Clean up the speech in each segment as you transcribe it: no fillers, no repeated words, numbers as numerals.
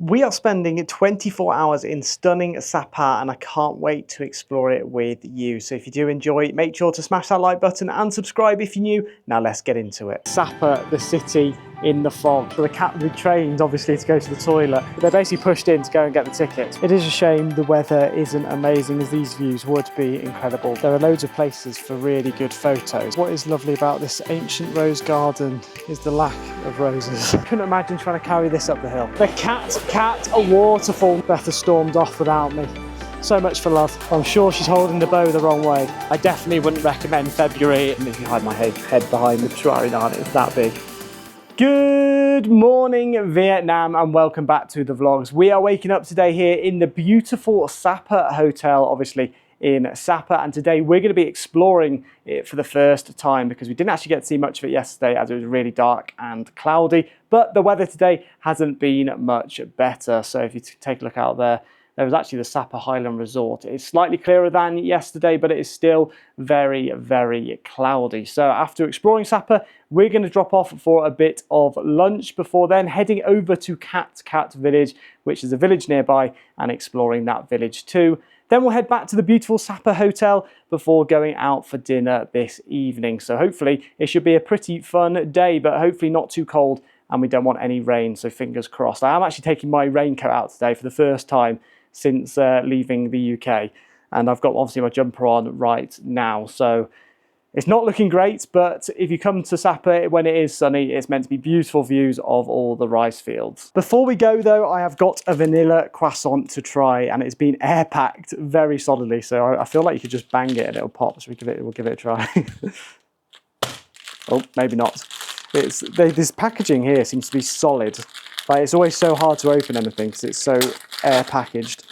We are spending 24 hours in stunning Sapa and I can't wait to explore it with you. So if you do enjoy, make sure to smash that like button and subscribe if you're new. Now let's get into it. Sapa, the city in the fog. So the cat will be trained obviously to go to the toilet. They're basically pushed in to go and get the ticket. It is a shame the weather isn't amazing as these views would be incredible. There are loads of places for really good photos. What is lovely about this ancient rose garden is the lack of roses. I couldn't imagine trying to carry this up the hill. The cat, a waterfall. Beth has stormed off without me. So much for love. I'm sure she's holding the bow the wrong way. I definitely wouldn't recommend February. And if you hide my head behind the Chuarinan, it's that big. Good morning Vietnam and welcome back to the vlogs. We are waking up today here in the beautiful Sapa Hotel, obviously in Sapa, and today we're going to be exploring it for the first time because we didn't actually get to see much of it yesterday as it was really dark and cloudy, but the weather today hasn't been much better. So if you take a look out there, there was actually the Sapa Highland Resort. It's slightly clearer than yesterday, but it is still very, very cloudy. So after exploring Sapa, we're going to drop off for a bit of lunch before then heading over to Cat Village, which is a village nearby, and exploring that village too. Then we'll head back to the beautiful Sapa Hotel before going out for dinner this evening. So hopefully it should be a pretty fun day, but hopefully not too cold, and we don't want any rain, so fingers crossed. I am actually taking my raincoat out today for the first time since leaving the UK, and I've got obviously my jumper on right now, so it's not looking great. But if you come to Sapa when it is sunny, it's meant to be beautiful views of all the rice fields. Before we go though, I have got a vanilla croissant to try, and it's been air packed very solidly, so I feel like you could just bang it and it'll pop. So we'll give it a try. Oh, maybe not. This packaging here seems to be solid. Like, it's always so hard to open anything because it's so air packaged.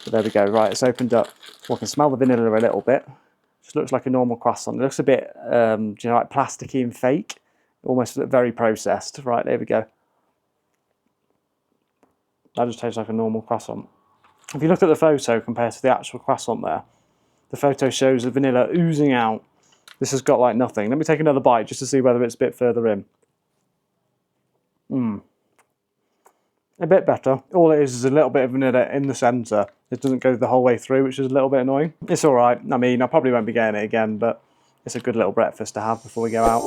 But there we go. Right, it's opened up. Well, I can smell the vanilla a little bit. Just looks like a normal croissant. It looks a bit, like plasticky and fake. Almost very processed. Right, there we go. That just tastes like a normal croissant. If you look at the photo compared to the actual croissant there, the photo shows the vanilla oozing out. This has got like nothing. Let me take another bite just to see whether it's a bit further in. A bit better. All it is a little bit of vanilla in the centre. It doesn't go the whole way through, which is a little bit annoying. It's all right. I mean, I probably won't be getting it again, but it's a good little breakfast to have before we go out.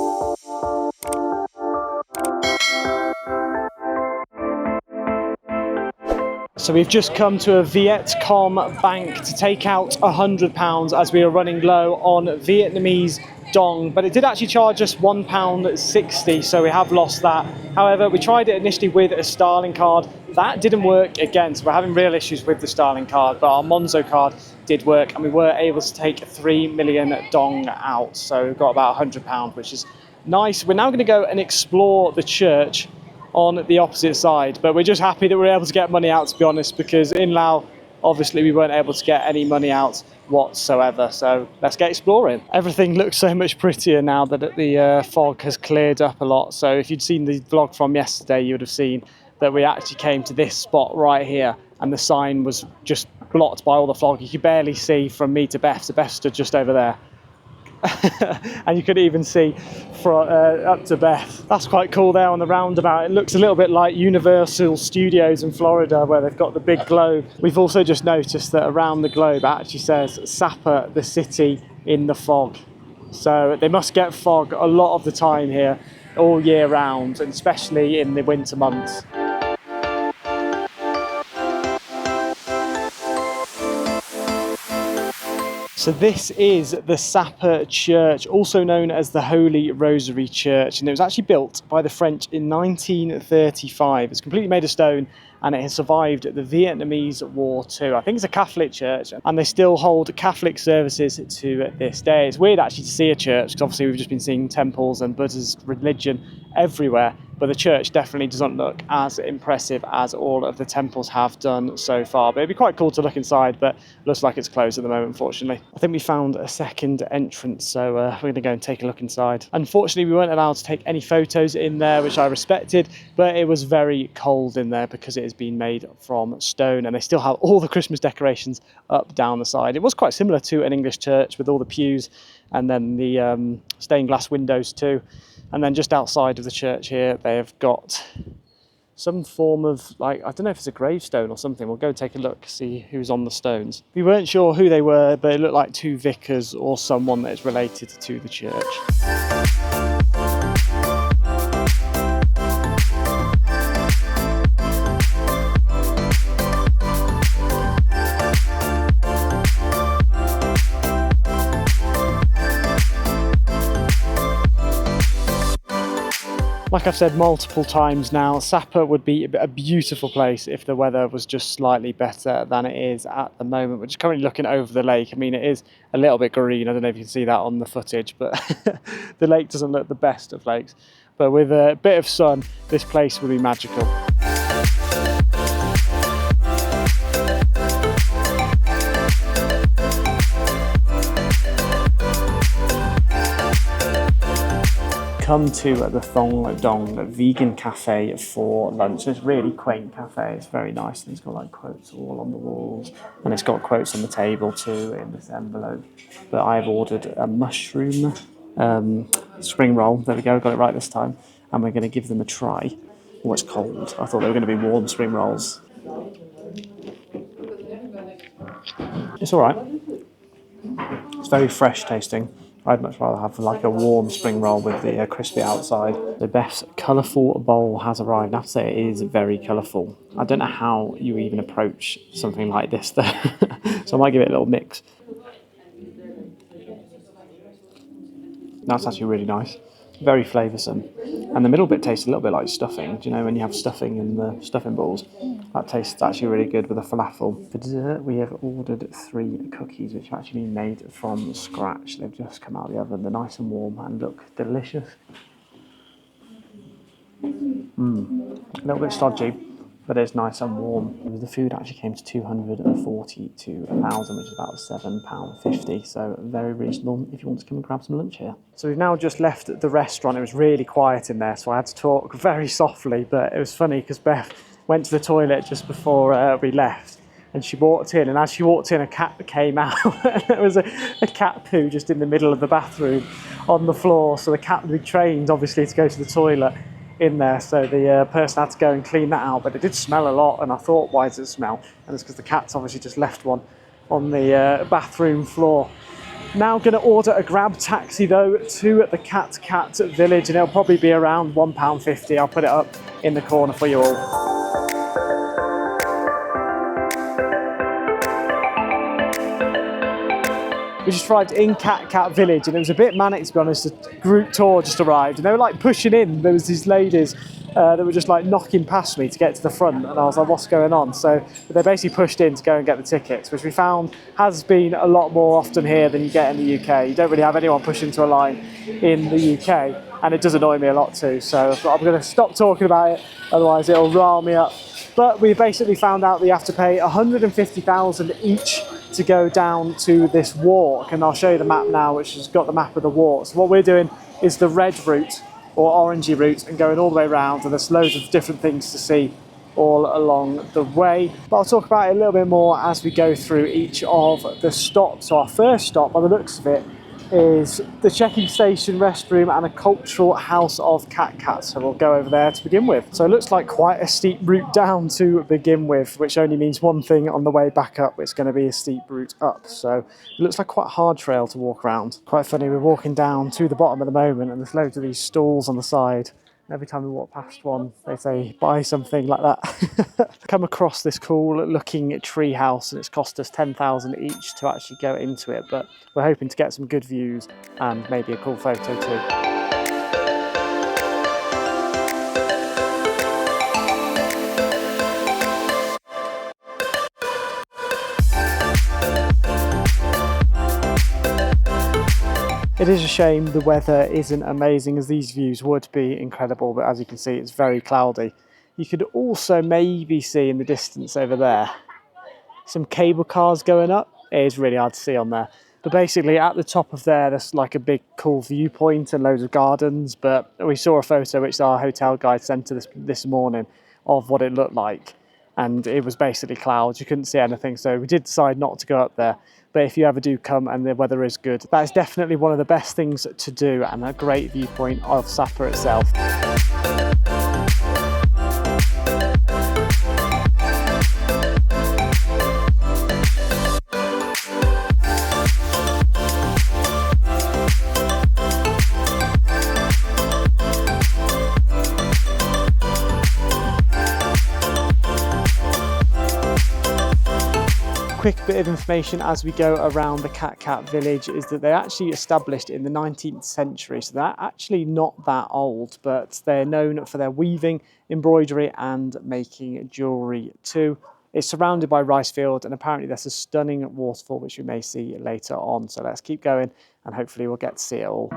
So we've just come to a Vietcom bank to take out £100 as we are running low on Vietnamese dong, but it did actually charge us £1.60, so we have lost that. However, we tried it initially with a Starling card. That didn't work again, so we're having real issues with the Starling card, but our Monzo card did work, and we were able to take 3 million dong out. So we've got about £100, which is nice. We're now going to go and explore the church on the opposite side, but we're just happy that we're able to get money out, to be honest, because in Laos, obviously we weren't able to get any money out whatsoever. So let's get exploring. Everything looks so much prettier now that the fog has cleared up a lot. So if you'd seen the vlog from yesterday, you would have seen that we actually came to this spot right here, and the sign was just blocked by all the fog. You could barely see from me to Beth. So Beth stood just over there. And you could even see up to Beth. That's quite cool there on the roundabout. It looks a little bit like Universal Studios in Florida, where they've got the big globe. We've also just noticed that around the globe it actually says Sapa, the city in the fog. So they must get fog a lot of the time here, all year round, and especially in the winter months. So this is the Sapa Church, also known as the Holy Rosary Church, and it was actually built by the French in 1935. It's completely made of stone, and it has survived the Vietnamese War too. I think it's a Catholic church, and they still hold Catholic services to this day. It's weird actually to see a church, because obviously we've just been seeing temples and Buddha's religion everywhere, but the church definitely doesn't look as impressive as all of the temples have done so far. But it'd be quite cool to look inside, but it looks like it's closed at the moment, unfortunately. I think we found a second entrance, so we're going to go and take a look inside. Unfortunately, we weren't allowed to take any photos in there, which I respected, but it was very cold in there because it has been made from stone, and they still have all the Christmas decorations up down the side. It was quite similar to an English church with all the pews and then the stained glass windows too. And then just outside of the church here, they have got some form of, like, I don't know if it's a gravestone or something. We'll go take a look, see who's on the stones. We weren't sure who they were, but it looked like two vicars or someone that is related to the church. Like I've said multiple times now, Sapa would be a beautiful place if the weather was just slightly better than it is at the moment. We're just currently looking over the lake. I mean, it is a little bit green. I don't know if you can see that on the footage, but the lake doesn't look the best of lakes. But with a bit of sun, this place would be magical. Come to the Thong Dong Vegan Cafe for lunch. It's a really quaint cafe. It's very nice. And it's got like quotes all on the walls, and it's got quotes on the table too in this envelope. But I've ordered a mushroom spring roll. There we go. Got it right this time. And we're going to give them a try. Oh, it's cold. I thought they were going to be warm spring rolls. It's all right. It's very fresh tasting. I'd much rather have like a warm spring roll with the crispy outside. The best colourful bowl has arrived. I have to say it is very colourful. I don't know how you even approach something like this though. So I might give it a little mix. That's actually really nice. Very flavoursome. And the middle bit tastes a little bit like stuffing. Do you know when you have stuffing in the stuffing balls? That tastes actually really good with a falafel. For dessert, we have ordered 3 cookies, which are actually made from scratch. They've just come out of the oven. They're nice and warm and look delicious. A little bit stodgy, but it's nice and warm. The food actually came to £242, which is about £7.50, so very reasonable if you want to come and grab some lunch here. So we've now just left the restaurant. It was really quiet in there, so I had to talk very softly, but it was funny because Beth went to the toilet just before we left, and she walked in, and as she walked in, a cat came out. There was a cat poo just in the middle of the bathroom on the floor, so the cat would be trained, obviously, to go to the toilet in there, so the person had to go and clean that out, but it did smell a lot, and I thought, why does it smell? And it's because the cat's obviously just left one on the bathroom floor. Now going to order a grab taxi though to the Cat Village, and it'll probably be around £1.50. I'll put it up in the corner for you all. We just arrived in Cat Village, and it was a bit manic to be honest. A group tour just arrived, and they were like pushing in. There was these ladies that were just like knocking past me to get to the front, and I was like, what's going on? So they basically pushed in to go and get the tickets, which we found has been a lot more often here than you get in the UK. You don't really have anyone push into a line in the UK, and it does annoy me a lot too. So I'm going to stop talking about it, otherwise it'll rile me up. But we basically found out that you have to pay £150,000 each to go down to this walk, and I'll show you the map now, which has got the map of the walk. So what we're doing is the red route or orangey route, and going all the way around, and there's loads of different things to see all along the way. But I'll talk about it a little bit more as we go through each of the stops. So our first stop, by the looks of it, is the checking station, restroom, and a cultural house of cats. So we'll go over there to begin with. So it looks like quite a steep route down to begin with, which only means one thing on the way back up. It's going to be a steep route up. So it looks like quite a hard trail to walk around. Quite funny, we're walking down to the bottom at the moment, and there's loads of these stalls on the side. Every time we walk past one, they say, buy something like that. Come across this cool looking tree house, and it's cost us £10,000 each to actually go into it, but we're hoping to get some good views and maybe a cool photo too. It is a shame the weather isn't amazing, as these views would be incredible, but as you can see, it's very cloudy. You could also maybe see in the distance over there some cable cars going up. It is really hard to see on there. But basically at the top of there's like a big cool viewpoint and loads of gardens, but we saw a photo which our hotel guide sent us this morning of what it looked like, and it was basically clouds. You couldn't see anything, so we did decide not to go up there. But if you ever do come and the weather is good, that is definitely one of the best things to do, and a great viewpoint of Sapa itself. quick bit of information as we go around the Cat village is that they're actually established in the 19th century, so they're actually not that old, but they're known for their weaving, embroidery and making jewellery too. It's surrounded by rice field, and apparently there's a stunning waterfall which we may see later on. So let's keep going and hopefully we'll get to see it all.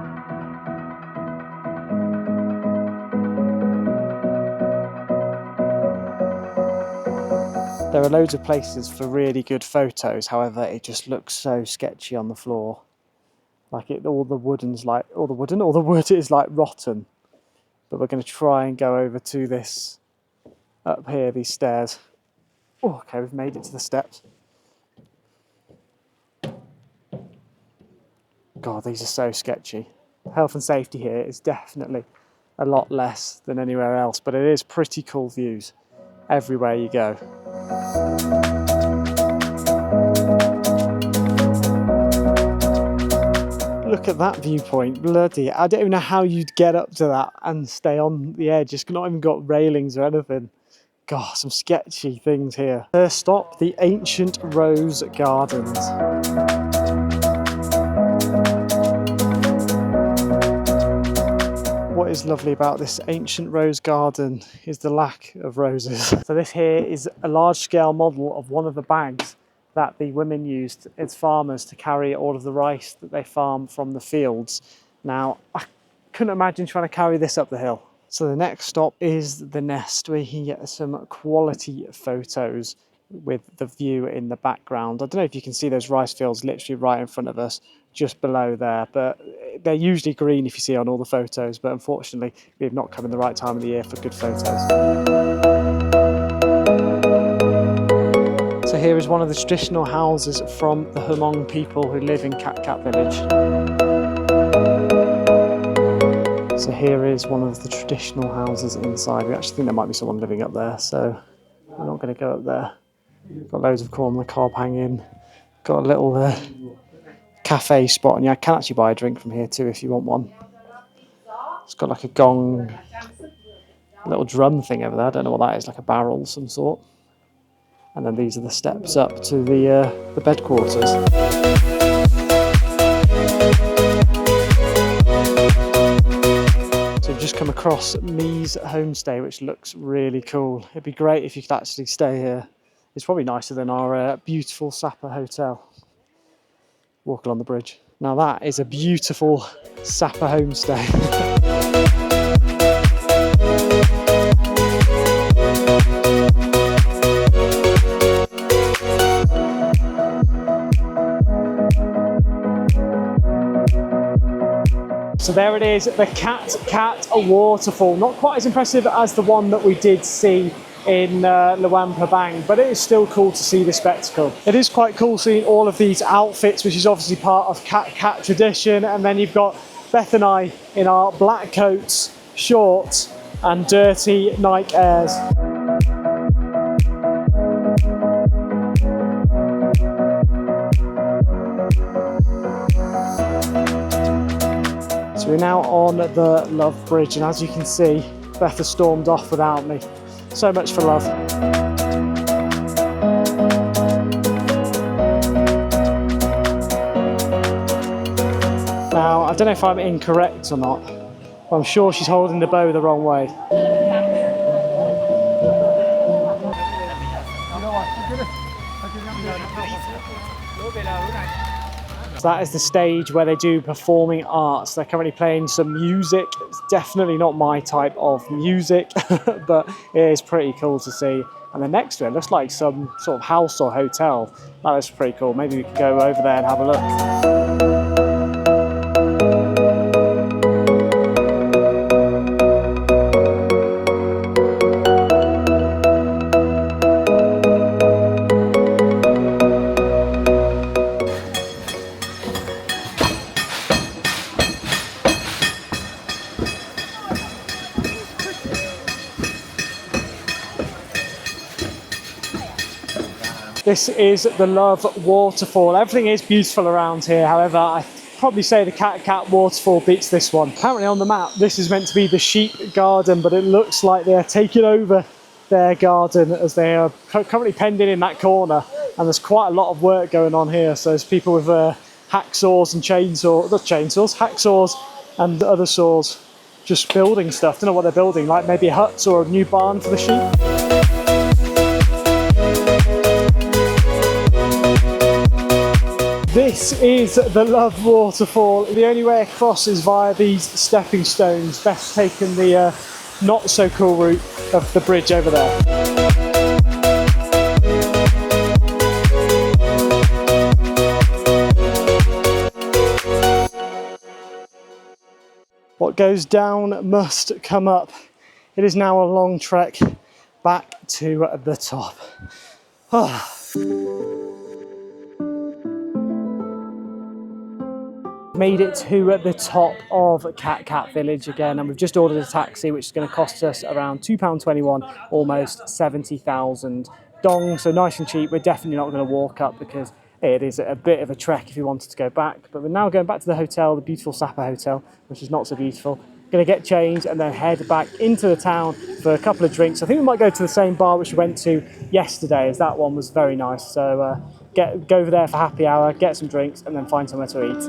There are loads of places for really good photos, however it just looks so sketchy on the floor. Like all the wood is like rotten. But we're going to try and go over to this up here, these stairs. Oh, okay, we've made it to the steps. God, these are so sketchy. Health and safety here is definitely a lot less than anywhere else, but it is pretty cool views everywhere you go. Look at that viewpoint, bloody, I don't even know how you'd get up to that and stay on the edge. It's not even got railings or anything. God, some sketchy things here. First stop, the ancient rose gardens. What is lovely about this ancient rose garden is the lack of roses. So this here is a large-scale model of one of the bags that the women used as farmers to carry all of the rice that they farm from the fields. Now, I couldn't imagine trying to carry this up the hill. So the next stop is the nest, where you can get some quality photos with the view in the background. I don't know if you can see those rice fields literally right in front of us, just below there, but they're usually green if you see on all the photos, but unfortunately we've not come in the right time of the year for good photos. So here is one of the traditional houses from the Hmong people who live in Cat village. So here is one of the traditional houses inside. We actually think there might be someone living up there, so we're not going to go up there. Got loads of corn on the cob hanging. Got a little cafe spot, and you can actually buy a drink from here too if you want one. It's got like a gong, a little drum thing over there. I don't know what that is, like a barrel of some sort. And then these are the steps up to the bed quarters. So we've just come across Mee's homestay, which looks really cool. It'd be great if you could actually stay here. It's probably nicer than our beautiful Sapa hotel. Walk along the bridge. Now that is a beautiful Sapa homestay. So there it is, the Cat waterfall. Not quite as impressive as the one that we did see in Luang Prabang, but it is still cool to see the spectacle. It is quite cool seeing all of these outfits, which is obviously part of Cat tradition, and then you've got Beth and I in our black coats, shorts and dirty Nike Airs. So we're now on the Love Bridge, and as you can see, Beth has stormed off without me. So much for love. Now, I don't know if I'm incorrect or not, but I'm sure she's holding the bow the wrong way. So that is the stage where they do performing arts. They're currently playing some music. It's definitely not my type of music, but it is pretty cool to see. And then next to it looks like some sort of house or hotel. That is pretty cool. Maybe we could go over there and have a look. This is the Love Waterfall. Everything is beautiful around here, however, I'd probably say the Cat Waterfall beats this one. Apparently on the map, this is meant to be the sheep garden, but it looks like they're taking over their garden as they are currently penned in that corner, and and there's quite a lot of work going on here. So there's people with hacksaws and hacksaws and other saws just building stuff. Don't know what they're building, like maybe huts or a new barn for the sheep. This is the Love Waterfall. The only way across is via these stepping stones. Beth's taken the not so cool route of the bridge over there. What goes down must come up. It is now a long trek back to the top. Made it to the top of Cat Village again, and we've just ordered a taxi, which is going to cost us around £2.21, almost 70,000 dong. So nice and cheap. We're definitely not going to walk up because it is a bit of a trek if you wanted to go back. But we're now going back to the hotel, the beautiful Sapa Hotel, which is not so beautiful. Going to get changed and then head back into the town for a couple of drinks. I think we might go to the same bar which we went to yesterday, as that one was very nice. So go over there for happy hour, get some drinks, and then find somewhere to eat.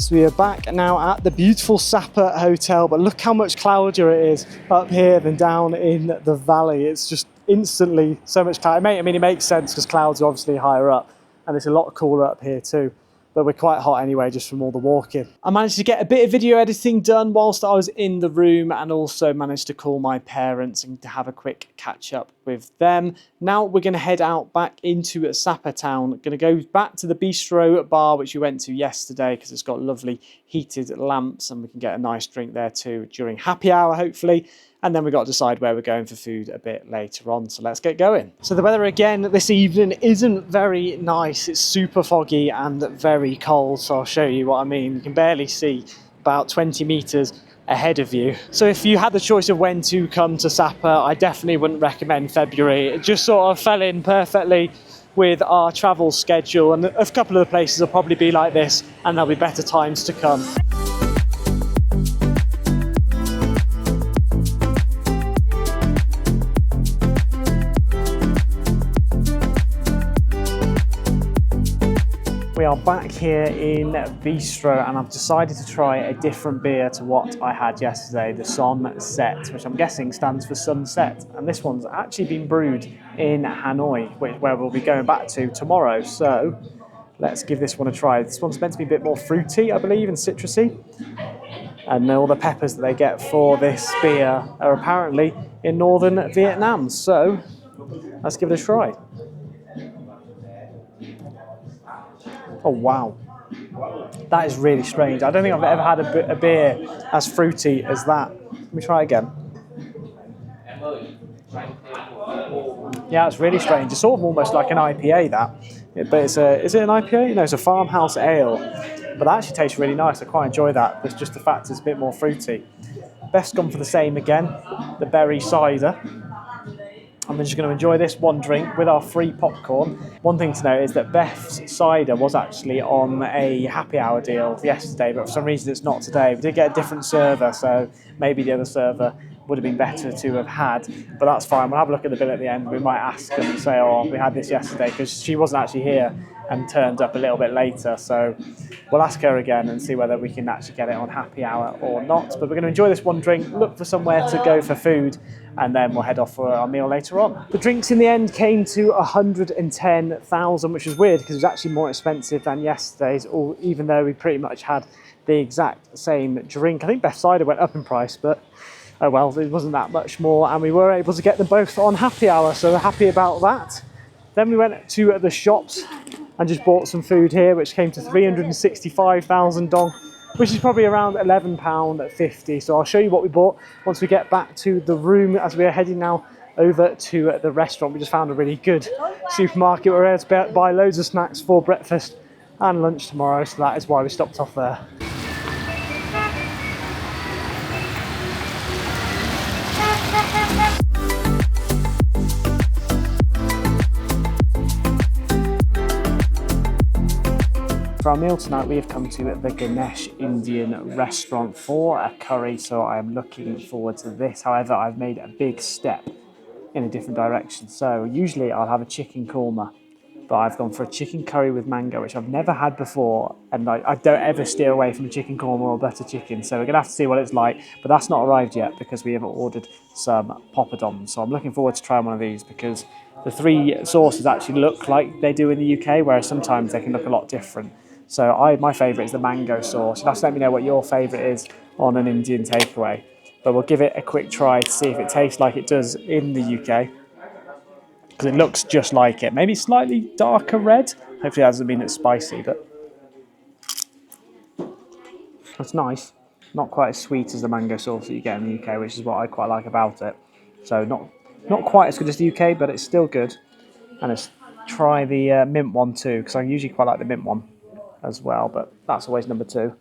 So we are back now at the beautiful Sapa Hotel, but look how much cloudier it is up here than down in the valley. It's just instantly so much cloud. I mean, it makes sense because clouds are obviously higher up, and it's a lot cooler up here too. But we're quite hot anyway, just from all the walking. I managed to get a bit of video editing done whilst I was in the room, and also managed to call my parents and to have a quick catch up with them. Now we're going to head out back into Sapa town. Going to go back to the Bistro Bar, which we went to yesterday, because it's got lovely heated lamps, and we can get a nice drink there too during happy hour, hopefully. And then we've got to decide where we're going for food a bit later on. So let's get going. So the weather again this evening isn't very nice. It's super foggy and very cold. So I'll show you what I mean. You can barely see about 20 meters ahead of you. So if you had the choice of when to come to Sapa, I definitely wouldn't recommend February. It just sort of fell in perfectly with our travel schedule. And a couple of the places will probably be like this, and there'll be better times to come. We are back here in Bistro, and I've decided to try a different beer to what I had yesterday, the Sunset, which I'm guessing stands for sunset. And this one's actually been brewed in Hanoi, where we'll be going back to tomorrow. So let's give this one a try. This one's meant to be a bit more fruity, I believe, and citrusy. And all the peppers that they get for this beer are apparently in northern Vietnam. So let's give it a try. Oh wow, that is really strange. I don't think I've ever had a beer as fruity as that. Let me try again. Yeah, it's really strange. It's sort of almost like an IPA, that. But is it an IPA? No, it's a farmhouse ale. But that actually tastes really nice. I quite enjoy that. It's just the fact it's a bit more fruity. Beth's gone for the same again, the berry cider. I'm just going to enjoy this one drink with our free popcorn. One thing to note is that Beth's cider was actually on a happy hour deal yesterday, but for some reason it's not today. We did get a different server, so maybe the other server would have been better to have had, but that's fine. We'll have a look at the bill at the end. We might ask them and say, oh, we had this yesterday, because she wasn't actually here and turned up a little bit later. So we'll ask her again and see whether we can actually get it on happy hour or not. But we're going to enjoy this one drink, look for somewhere to go for food, and then we'll head off for our meal later on. The drinks in the end came to 110,000, which was weird because it was actually more expensive than yesterday's, even though we pretty much had the exact same drink. I think Beth's cider went up in price, but oh well, it wasn't that much more, and we were able to get them both on happy hour, so we're happy about that. Then we went to the shops and just bought some food here, which came to 365,000 dong, which is probably around £11.50. So I'll show you what we bought once we get back to the room, as we are heading now over to the restaurant. We just found a really good supermarket where we're able to buy loads of snacks for breakfast and lunch tomorrow, so that is why we stopped off there. for our meal tonight, we have come to the Ganesh Indian restaurant for a curry, so I am looking forward to this. However, I've made a big step in a different direction. So usually I'll have a chicken korma, but I've gone for a chicken curry with mango, which I've never had before, and I don't ever steer away from a chicken korma or butter chicken, so we're going to have to see what it's like, but that's not arrived yet because we have ordered some poppadoms, so I'm looking forward to trying one of these because the three sauces actually look like they do in the UK, whereas sometimes they can look a lot different. So my favourite is the mango sauce. You'll have to let me know what your favourite is on an Indian takeaway, but we'll give it a quick try to see if it tastes like it does in the UK, because it looks just like it. Maybe slightly darker red. Hopefully that doesn't mean it's spicy, but it's nice. Not quite as sweet as the mango sauce that you get in the UK, which is what I quite like about it. So not quite as good as the UK, but it's still good. And let's try the mint one too, because I usually quite like the mint one as well, but that's always number two.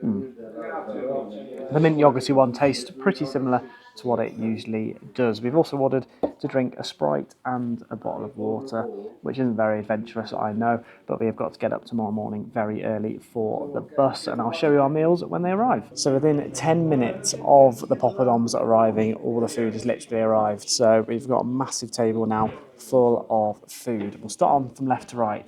The mint yogurty one tastes pretty similar to what it usually does. We've also ordered to drink a Sprite and a bottle of water, which isn't very adventurous, I know, but we have got to get up tomorrow morning very early for the bus, and I'll show you our meals when they arrive. So within 10 minutes of the poppadoms arriving, all the food has literally arrived. So we've got a massive table now full of food. We'll start on from left to right.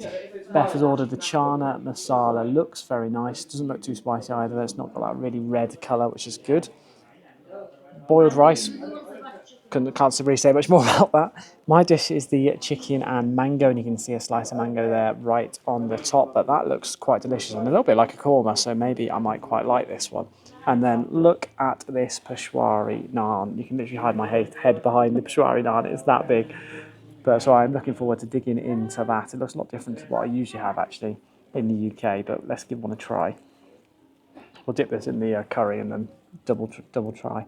Beth has ordered the chana masala. Looks very nice. Doesn't look too spicy either. It's not got that really red colour, which is good. Boiled rice. Can't really say much more about that. My dish is the chicken and mango, and you can see a slice of mango there right on the top, but that looks quite delicious and a little bit like a korma, so maybe I might quite like this one. And then look at this Peshwari naan. You can literally hide my head behind the Peshwari naan. It's that big. But so I'm looking forward to digging into that. It looks a lot different to what I usually have actually in the UK, but let's give one a try. We'll dip this in the curry and then double try.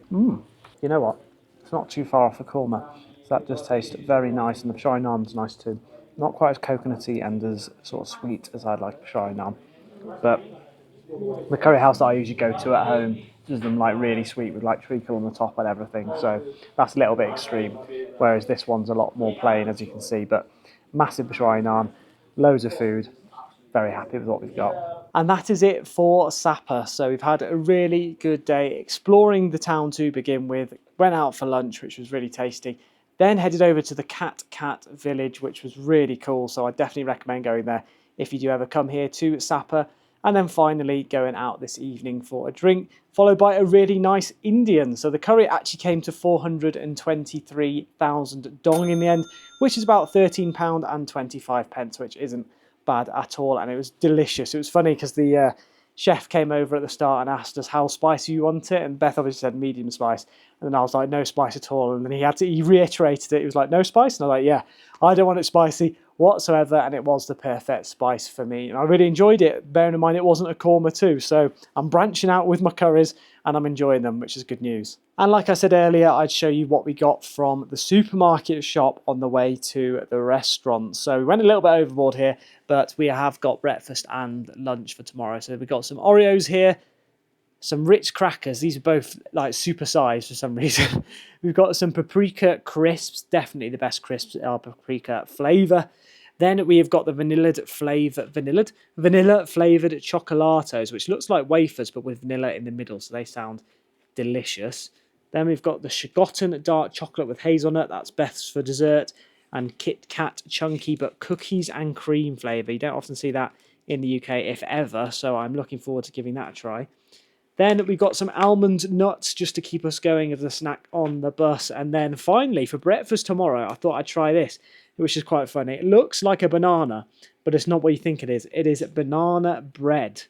You know what? It's not too far off the korma. So that does taste very nice, and the Peshwari naan's nice too. Not quite as coconutty and as sort of sweet as I'd like Peshwari naan, but the curry house that I usually go to at home does them like really sweet with like treacle on the top and everything. So that's a little bit extreme, whereas this one's a lot more plain, as you can see. But massive Peshwari naan, loads of food. Very happy with what we've got. And that is it for Sapa. So we've had a really good day exploring the town to begin with. Went out for lunch, which was really tasty. Then headed over to the Cat village, which was really cool. So I definitely recommend going there if you do ever come here to Sapa. And then finally going out this evening for a drink, followed by a really nice Indian. So the curry actually came to 423,000 dong in the end, which is about £13.25, which isn't bad at all, and it was delicious. It was funny because the chef came over at the start and asked us how spicy you want it, and Beth obviously said medium spice, and then I was like no spice at all, and then he reiterated it. He was like no spice, and I was like yeah, I don't want it spicy whatsoever, and it was the perfect spice for me, and I really enjoyed it, bearing in mind it wasn't a korma too. So I'm branching out with my curries and I'm enjoying them, which is good news. And like I said earlier, I'd show you what we got from the supermarket shop on the way to the restaurant. So we went a little bit overboard here, but we have got breakfast and lunch for tomorrow. So we've got some Oreos here, some Ritz crackers. These are both like super sized for some reason. We've got some paprika crisps, definitely the best crisps are paprika flavour. Then we have got the vanilla flavoured chocolatos, which looks like wafers but with vanilla in the middle, so they sound delicious. Then we've got the Shagotten dark chocolate with hazelnut, that's Beth's for dessert, and Kit Kat chunky but cookies and cream flavour. You don't often see that in the UK, if ever, so I'm looking forward to giving that a try. Then we've got some almond nuts just to keep us going as a snack on the bus. And then finally, for breakfast tomorrow, I thought I'd try this, which is quite funny. It looks like a banana, but it's not what you think it is. It is banana bread.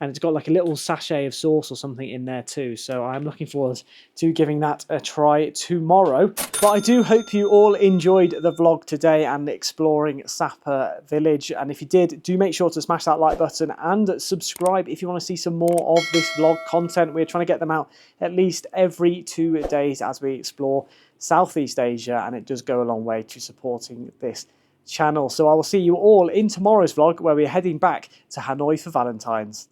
And it's got like a little sachet of sauce or something in there too. So I'm looking forward to giving that a try tomorrow. But I do hope you all enjoyed the vlog today and exploring Sapa Village. And if you did, do make sure to smash that like button and subscribe if you want to see some more of this vlog content. We're trying to get them out at least every 2 days as we explore Southeast Asia. And it does go a long way to supporting this channel. So I will see you all in tomorrow's vlog where we're heading back to Hanoi for Valentine's.